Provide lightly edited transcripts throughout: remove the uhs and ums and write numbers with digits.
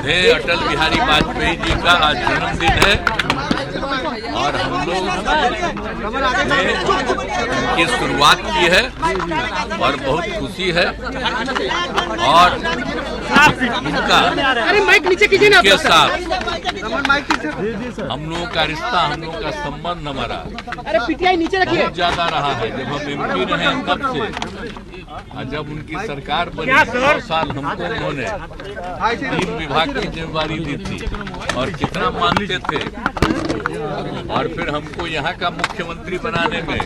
श्रद्धेय अटल बिहारी वाजपेयी जी का आज जन्मदिन है और हम लोग ने उनकी शुरुआत की है और बहुत खुशी है और उनका के साथ हम लोगों का रिश्ता, हम लोगों का संबंध हमारा बहुत ज्यादा रहा है। जब हम एमपी रहे तब से और जब उनकी सरकार बनी 9 साल हमको उन्होंने 3 विभाग की जिम्मेवारी दी थी और कितना मानते थे और फिर हमको यहाँ का मुख्यमंत्री बनाने में,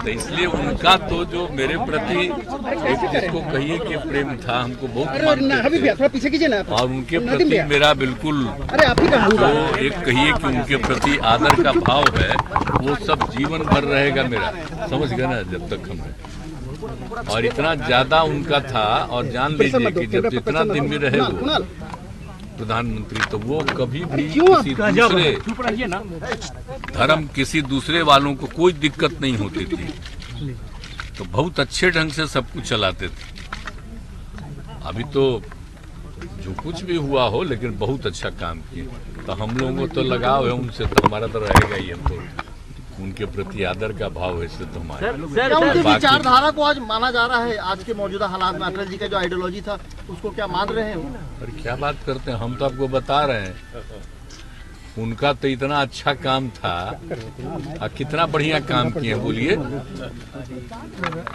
तो इसलिए उनका तो जो मेरे प्रति एक जिसको कहिए कि प्रेम था, हमको बहुत मानते थे और उनके प्रति मेरा बिल्कुल जो एक कहिए कि उनके प्रति आदर का भाव है वो सब जीवन भर रहेगा मेरा, समझ गए ना, जब तक हम और इतना ज्यादा उनका था। और जान लीजिए कि जब जितना दिन भी रहे वो प्रधानमंत्री, तो वो कभी भी किसी दूसरे धर्म, किसी दूसरे वालों को कोई दिक्कत नहीं होती थी, तो बहुत अच्छे ढंग से सब कुछ चलाते थे। अभी तो जो कुछ भी हुआ हो लेकिन बहुत अच्छा काम किए, तो हम लोगों को तो लगाव है उनसे, तो हमारा तो रहेगा ही, हम तो उनके प्रति आदर का भाव है, इससे तो हमारे विचारधारा को आज माना जा रहा है। आज के मौजूदा हालात में अटल जी का जो आइडियोलॉजी था उसको क्या मान रहे हैं? और क्या बात करते हैं, हम तो आपको बता रहे हैं उनका तो इतना अच्छा काम था और कितना बढ़िया काम किए बोलिए।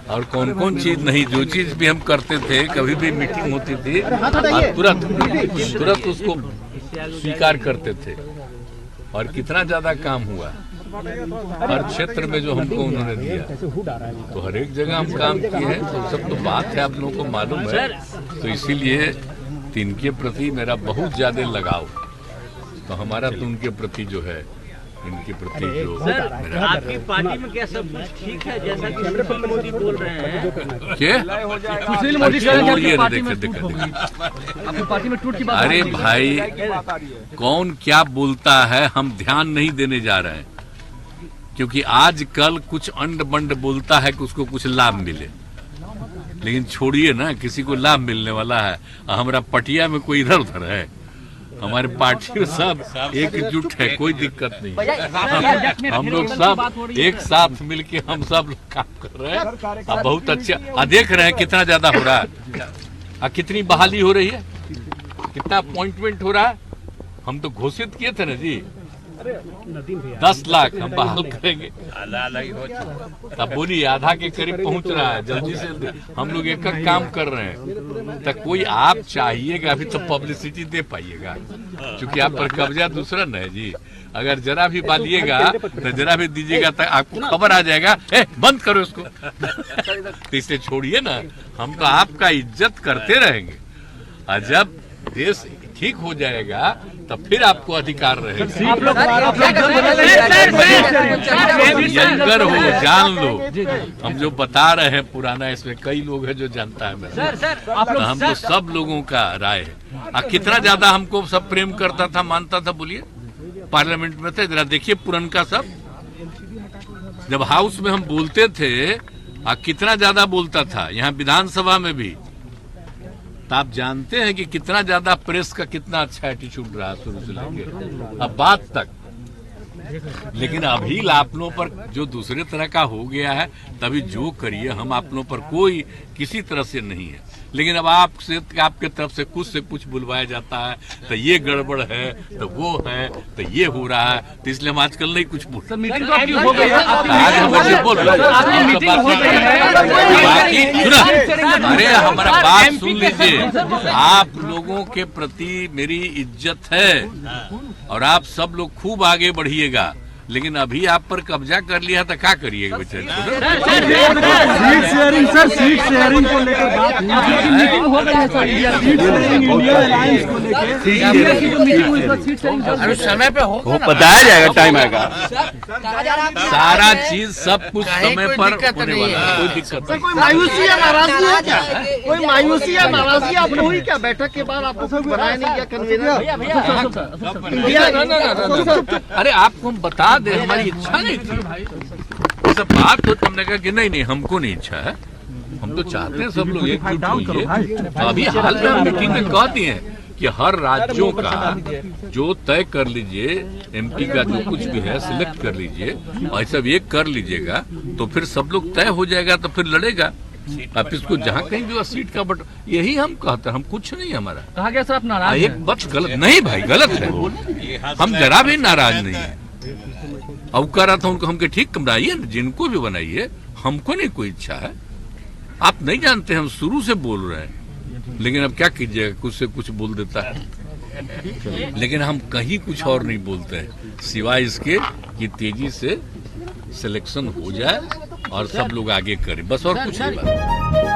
और कौन कौन चीज नहीं, जो चीज भी हम करते थे, कभी भी मीटिंग होती थी और तुरंत उसको स्वीकार करते थे और कितना ज्यादा काम हुआ हर क्षेत्र में जो हमको उन्होंने दिया, तो हर एक जगह हम काम किए हैं, तो सब तो बात है, आप लोगों को मालूम है। तो इसीलिए इनके प्रति मेरा बहुत ज्यादा लगाव, तो हमारा तो उनके प्रति जो है, इनके प्रति जो मेरा आपकी पार्टी में क्या सब कुछ ठीक है जैसा कि सुशील मोदी बोल रहे हैं? सुशील मोदी देखे अरे भाई, कौन क्या बोलता है हम ध्यान नहीं देने जा रहे हैं, क्योंकि आजकल कुछ अंड बंड बोलता है कि उसको कुछ लाभ मिले, लेकिन छोड़िए ना, किसी को लाभ मिलने वाला है? हमारा पटिया में कोई इधर उधर है, हमारे पार्टी में सब एकजुट है, कोई दिक्कत नहीं। हम लोग सब एक साथ मिलके हम सब लोग काम कर रहे हैं और बहुत अच्छा देख रहे हैं कितना ज्यादा हो रहा है, कितनी बहाली हो रही है, कितना अपॉइंटमेंट हो रहा है। हम तो घोषित किए थे ना जी 10 लाख हम बहाल करेंगे, अब बोलिए आधा के करीब पहुंच रहा है, जल्दी से हम लोग एक काम कर रहे हैं। तो कोई आप चाहिएगा अभी तो पब्लिसिटी दे पाइएगा, क्योंकि आप पर कब्जा दूसरा न है जी। अगर जरा भी बालिएगा तो जरा भी दीजिएगा तो आपको खबर आ जाएगा, बंद करो इसको। तो इसलिए छोड़िए ना, हम तो आपका इज्जत करते रहेंगे और जब देश ठीक हो जाएगा तब फिर आपको अधिकार रहेगा। यंगर हो, जान लो, हम जो बता रहे हैं पुराना, इसमें कई लोग हैं जो जानता है मेरा, तो हम तो सब लोगों का राय है। कितना ज्यादा हमको सब प्रेम करता था, मानता था, बोलिए पार्लियामेंट में थे, जरा देखिए पुरनका सब, जब हाउस में हम बोलते थे कितना ज्यादा बोलता था, यहाँ विधानसभा में भी, तो आप जानते हैं कि कितना ज्यादा प्रेस का कितना अच्छा एटीट्यूड रहा शुरू से लेके अब बात तक। लेकिन अभी आप लोगों पर जो दूसरे तरह का हो गया है, तभी जो करिए, हम आप लोगों पर कोई किसी तरह से नहीं है, लेकिन अब आपके तरफ से कुछ बुलवाया जाता है, तो ये गड़बड़ है, तो वो है, तो ये हो रहा है, तो इसलिए हम आजकल नहीं कुछ बोलते। अरे हमारा बात सुन लीजिए, आप लोगों के प्रति मेरी इज्जत है और आप सब लोग खूब आगे बढ़िएगा, लेकिन अभी आप पर कब्जा कर लिया तो क्या करिएगा बेचारे? Seat sharing sir, seat sharing को लेकर बात मीटिंग हो गई है sir, seat sharing India alliance को लेकर समय पे हो बताया जाएगा, टाइम आएगा, सारा चीज सब कुछ समय पर होने वाला है, कोई दिक्कत नहीं। कोई मायूसी या नाराजगी है क्या? कोई मायूसी या नाराजगी आपको हुई क्या बैठक के बाद? आपको बनाया नहीं क्या कन्वीनर? अरे आपको हम बता दे, हमारी इच्छा नहीं थी, सब बात तो हमने कहा कि नहीं हमको नहीं इच्छा है, हम तो चाहते हैं सब लोग एकजुट होइए। अभी हाल में हम मीटिंग में कह दिए हैं कि हर राज्यों का जो तय कर लीजिए, एमपी का जो कुछ भी है सिलेक्ट कर लीजिए और सब एक कर लीजिएगा तो फिर सब लोग तय हो जाएगा, तो फिर लड़ेगा। आप इसको जहाँ कहीं भी सीट का बट यही हम कहते हैं, हम कुछ नहीं हमारा कहा गया सर आप नाराज एक पक्ष गलत नहीं भाई, गलत है। हम जरा भी नाराज नहीं है। अब कह रहा था उनको हमके ठीक बनाइए, जिनको भी बनाइए, हमको नहीं कोई इच्छा है। आप नहीं जानते हम शुरू से बोल रहे हैं, लेकिन अब क्या कीजिएगा, कुछ से कुछ बोल देता है। लेकिन हम कहीं कुछ और नहीं बोलते हैं सिवाय इसके कि तेजी से सिलेक्शन हो जाए और सब लोग आगे करें, बस और कुछ नहीं बात।